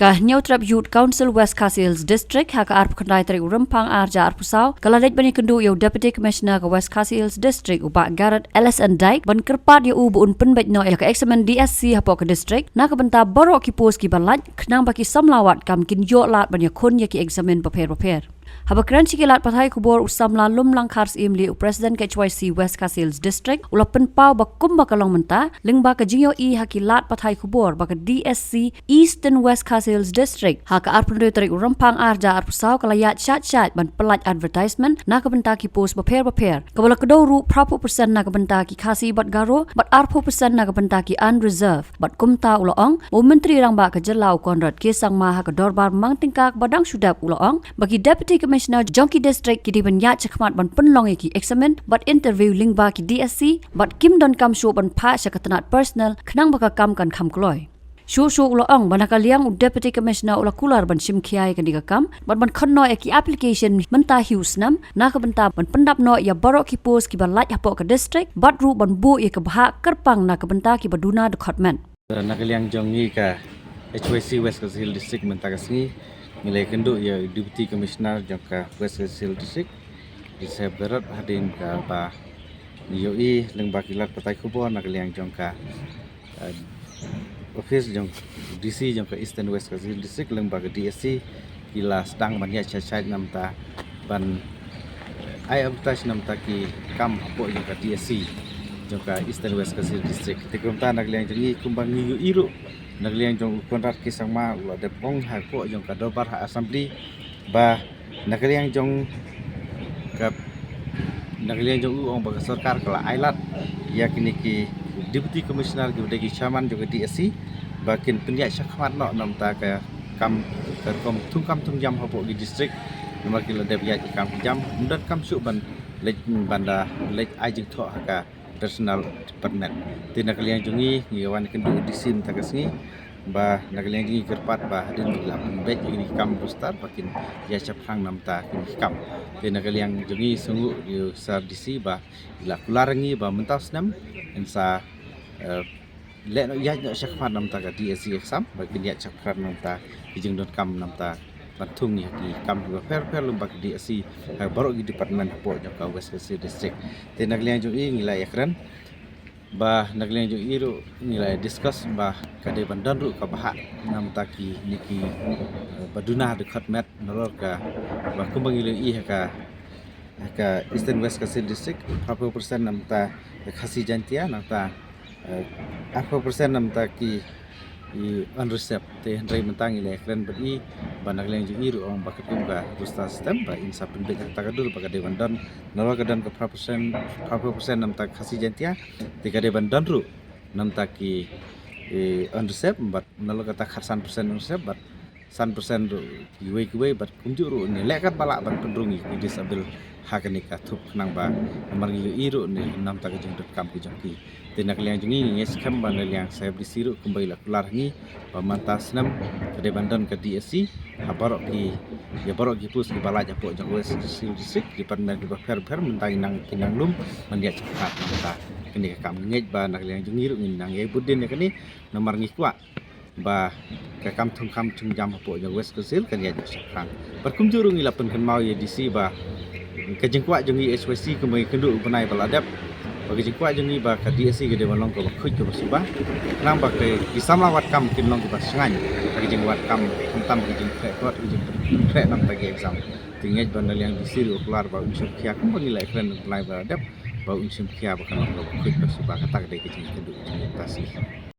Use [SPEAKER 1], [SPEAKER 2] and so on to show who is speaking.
[SPEAKER 1] Ka Nyautrap Youth Council West Castles District haka arp kendai tarik rempang arja arpusau kaladek bani kendu yo Deputy Commissioner ke West Castles District ubak Garrett LSN Dyke ban kerpat yo ubu un penbet no ya ke examen DSC hapo ke district na ke benta borok ki pos ki balaj kenang baki samlawat kam kin yo lat ban ya kun ya ki examen paper haba kran sikilat pathai kubor usam lalum lang khars imli President KHYC West Castles District ulapen pau bakum bakalong menta lingba ke jingyo I hakilat pathai kubor baka DSC Eastern West Castles District haka arpun tarik rempang arja arpusau kalayat chat ban pelaj advertisement na ke benta ki pos paper kabala kedoru prapu persen na ke benta ki khasi bat garo bat arpu persen na ke benta ki unreserved bat kumta ulaong menteri rang ba ke jelau Konrad Kesang ma haka dorbar mang tingkak badang sudap ulaong bagi Deputy Commissioner Jongki District ki dibanya cekmat ban penlong ki examen bat interview lingba ki DSC bat kim don kam show ban pa syakatanat personal kenang baka kam kan kam kloy Shu ulaong banakaliang Deputy Commissioner ula kular ban simkiai kan digakam ban khanno ki application menta hiusnam na ka benta ban pendap no ya borok ki pos ki ban laj hapo ka district bat ru ban bu ya ka bha kerpang na ka benta ki baduna department
[SPEAKER 2] nakaliang jongi ka HYC West Castles District menta kasni nilai kendu ya Deputy Commissioner jangka West Castles District di Berat hadin ka ba yoi lengba kilat patai kubor nakaliang jangka office jong DC jangka Eastern West Castles District lengba ke DSC kila sedang banyak chat namta ban ai abtas namta ki kam hapo jangka DSC jangka Eastern West Castles District tikumta nakaliang jongi kumbang yu iru nagliang jong Konrad Kesang ma ula depong ha ko jong ka dobar ha assembly ba nagliang jong uong ba sarkar kala ailat yakini ki Deputy Commissioner ki degi chairman jong DSC ba kin penyak syakmat no namta ka kam tungkam tungjam hapo di district nomor kilo dep ya kam jam mundat kam su ban lej banda lej ajing tho ka personal department tina kalian jungi ngiwan kendu disim tagasngi ba nakalian jungi kerpat ba hadin lam bet ini kam postar bakin ya chaphang namta kini kam tina kalian jungi sungu yu sar disi ba ila kularangi ba mentas nam insa le no ya chaphang namta ka DSC exam bakin ya chaphang namta kijing dot kam namta bantung ya ki kam ba per lumbak DSC baru di department po jaka West Castles District te nagliang jung I ngilai ekran ba nagliang jung iru ngilai discuss ba kade bandan ru ka bahak nam taki niki baduna de khatmet nolor ka ba kumbang ilu I ka Eastern West Castles District 40% nam ta khasi jantia nam ta 40% nam ta ki unreserved te hendrai mentang ile kren beri banak leng ju iru ong bakat kumga rusta sistem ba insa pendek takadul bakat dewan dan nolak kedan ke 40% nam tak khasi jantia tiga dewan dan ru nam tak ki unreserved bat nolak kata kharsan persen unreserved bat 100% ru giwe bat kumjuru ni lekat balak ban pendrungi ki disabil hakani ka thup nang ba margi iru ni nam tak jeng dot kam ki jangki tinak liang jengi nges kam ban liang saya disiru kembali la kelar ni pamantas nam kede bandan ke DSC habarok ki pus ki balaj apo jang West Castles District di pandang ki fer mentang nang kinang lum mandia cepat kita kini kam ngej ba nak liang jengi ru nang ye budin ya kini nomor ngikwa ba ka kam tung jam apo jang West Castles kan ya sakang perkum juru ngilapen kan mau ye DC ba ke jengkwa jengi HYC kembali kendu penai baladap bagi jengkwa jengi ba ka DSC gede balong ko khuj ko subah nang ba ke isamlawat kam kin long ko sangan bagi jengwat kam hentam ke jengkwa kuat jengkwa nam tagi exam tingej bandal yang disiru keluar ba unsur kia kum bangilai kren penai baladap ba unsur kia ba kan ko khuj ko subah kata gede ke jengkwa kendu tasih